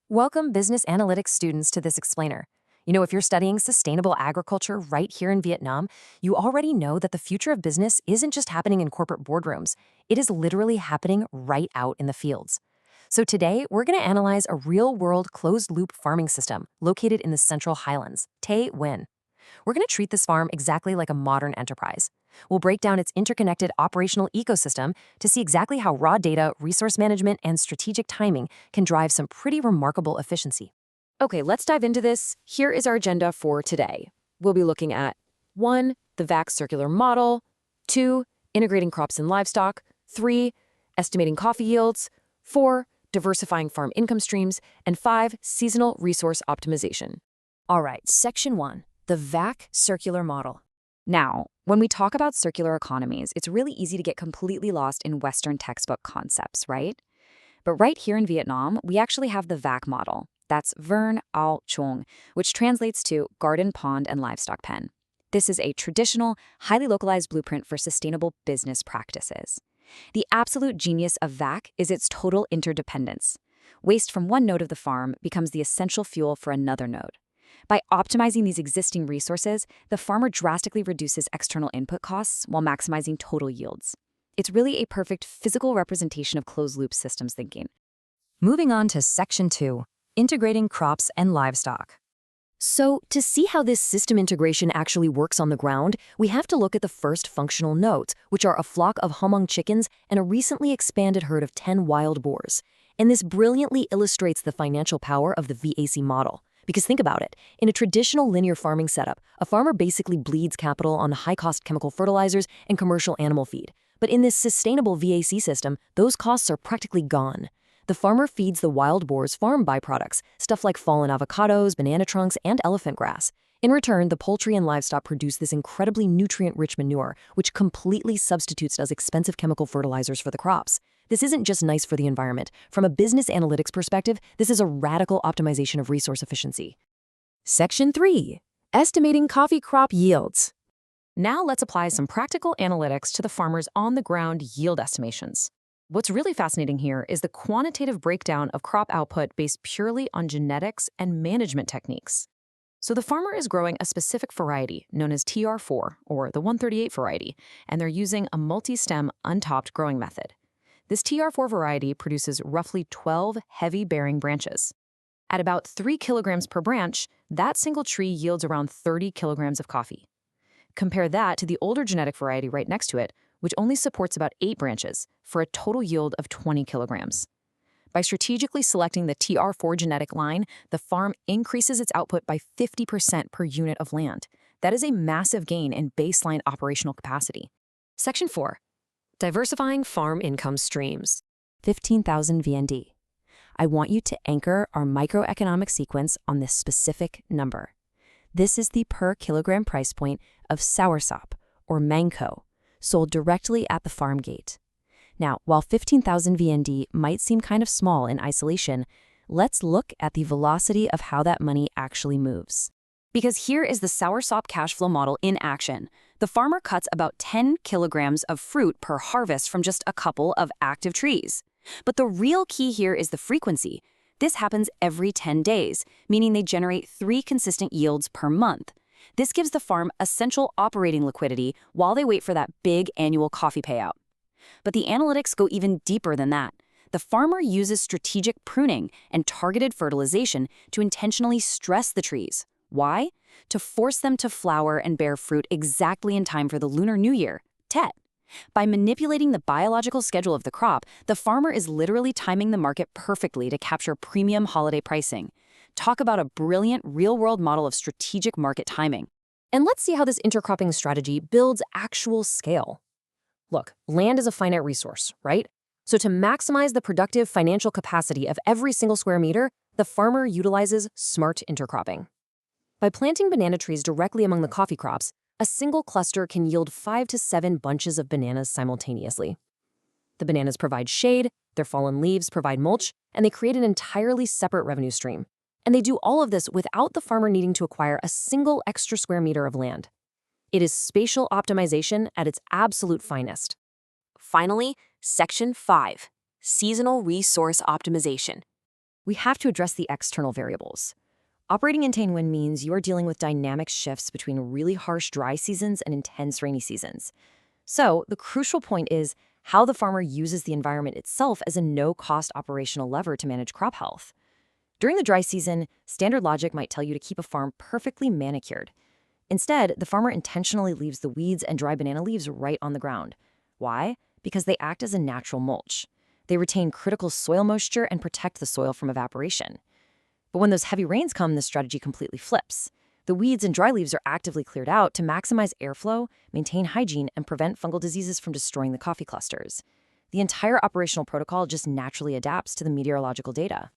Welcome business analytics students to this explainer. If you're studying sustainable agriculture right here in Vietnam, you already know that the future of business isn't just happening in corporate boardrooms. It is literally happening right out in the fields. So today, we're going to analyze a real-world closed-loop farming system located in the Central Highlands, Tay Nguyen. We're going to treat this farm exactly like a modern enterprise. We'll break down its interconnected operational ecosystem to see exactly how raw data, resource management, and strategic timing can drive some pretty remarkable efficiency. Okay, let's dive into this. Here is our agenda for today. We'll be looking at 1. The VAC circular model, 2. Integrating crops and livestock, 3. Estimating coffee yields, 4. Diversifying farm income streams, and 5. Seasonal resource optimization. All right, Section 1. The VAC circular model. Now, when we talk about circular economies, it's really easy to get completely lost in Western textbook concepts, right? But right here in Vietnam, we actually have the VAC model. That's Vườn-Ao-Chuồng, which translates to Garden-Pond-Livestock pen. This is a traditional, highly localized blueprint for sustainable business practices. The absolute genius of VAC is its total interdependence. Waste from one node of the farm becomes the essential fuel for another node. By optimizing these existing resources, the farmer drastically reduces external input costs while maximizing total yields. It's really a perfect physical representation of closed-loop systems thinking. Moving on to Section 2, integrating crops and livestock. So, to see how this system integration actually works on the ground, we have to look at the first functional nodes, which are a flock of Hmong chickens and a recently expanded herd of 10 wild boars. And this brilliantly illustrates the financial power of the VAC model. Because think about it, in a traditional linear farming setup, a farmer basically bleeds capital on high-cost chemical fertilizers and commercial animal feed. But in this sustainable VAC system, those costs are practically gone. The farmer feeds the wild boar's farm byproducts, stuff like fallen avocados, banana trunks, and elephant grass. In return, the poultry and livestock produce this incredibly nutrient-rich manure, which completely substitutes as expensive chemical fertilizers for the crops. This isn't just nice for the environment. From a business analytics perspective, this is a radical optimization of resource efficiency. Section 3. Estimating coffee crop yields. Now let's apply some practical analytics to the farmer's on-the-ground yield estimations. What's really fascinating here is the quantitative breakdown of crop output based purely on genetics and management techniques. So the farmer is growing a specific variety known as TR4, or the 138 variety, and they're using a multi-stem untopped growing method. This TR4 variety produces roughly 12 heavy-bearing branches. At about 3 kilograms per branch, that single tree yields around 30 kilograms of coffee. Compare that to the older genetic variety right next to it, which only supports about 8 branches, for a total yield of 20 kilograms. By strategically selecting the TR4 genetic line, the farm increases its output by 50% per unit of land. That is a massive gain in baseline operational capacity. Section 4. Diversifying farm income streams. 15,000 VND. I want you to anchor our microeconomic sequence on this specific number. This is the per kilogram price point of soursop, or mango, sold directly at the farm gate. Now, while 15,000 VND might seem kind of small in isolation, let's look at the velocity of how that money actually moves. Because here is the soursop cash flow model in action. The farmer cuts about 10 kilograms of fruit per harvest from just a couple of active trees. But the real key here is the frequency. This happens every 10 days, meaning they generate 3 consistent yields per month. This gives the farm essential operating liquidity while they wait for that big annual coffee payout. But the analytics go even deeper than that. The farmer uses strategic pruning and targeted fertilization to intentionally stress the trees. Why? To force them to flower and bear fruit exactly in time for the Lunar New Year, Tet. By manipulating the biological schedule of the crop, the farmer is literally timing the market perfectly to capture premium holiday pricing. Talk about a brilliant real-world model of strategic market timing. And let's see how this intercropping strategy builds actual scale. Look, land is a finite resource, right? So to maximize the productive financial capacity of every single square meter, the farmer utilizes smart intercropping. By planting banana trees directly among the coffee crops, a single cluster can yield 5 to 7 bunches of bananas simultaneously. The bananas provide shade, their fallen leaves provide mulch, and they create an entirely separate revenue stream. And they do all of this without the farmer needing to acquire a single extra square meter of land. It is spatial optimization at its absolute finest. Finally, Section 5, Seasonal Resource Optimization. We have to address the external variables. Operating in tailwind means you are dealing with dynamic shifts between really harsh dry seasons and intense rainy seasons. So, the crucial point is how the farmer uses the environment itself as a no-cost operational lever to manage crop health. During the dry season, standard logic might tell you to keep a farm perfectly manicured. Instead, the farmer intentionally leaves the weeds and dry banana leaves right on the ground. Why? Because they act as a natural mulch. They retain critical soil moisture and protect the soil from evaporation. But when those heavy rains come, the strategy completely flips. The weeds and dry leaves are actively cleared out to maximize airflow, maintain hygiene, and prevent fungal diseases from destroying the coffee clusters. The entire operational protocol just naturally adapts to the meteorological data.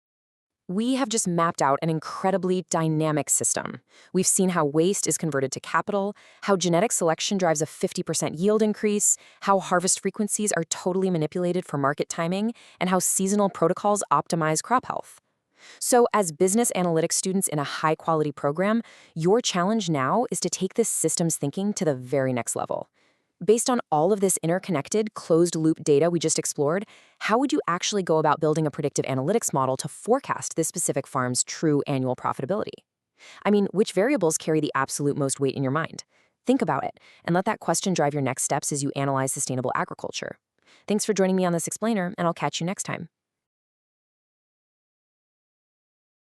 We have just mapped out an incredibly dynamic system. We've seen how waste is converted to capital, how genetic selection drives a 50% yield increase, how harvest frequencies are totally manipulated for market timing, and how seasonal protocols optimize crop health. So, as business analytics students in a high-quality program, your challenge now is to take this systems thinking to the very next level. Based on all of this interconnected, closed-loop data we just explored, how would you actually go about building a predictive analytics model to forecast this specific farm's true annual profitability? I mean, which variables carry the absolute most weight in your mind? Think about it, and let that question drive your next steps as you analyze sustainable agriculture. Thanks for joining me on this explainer, and I'll catch you next time.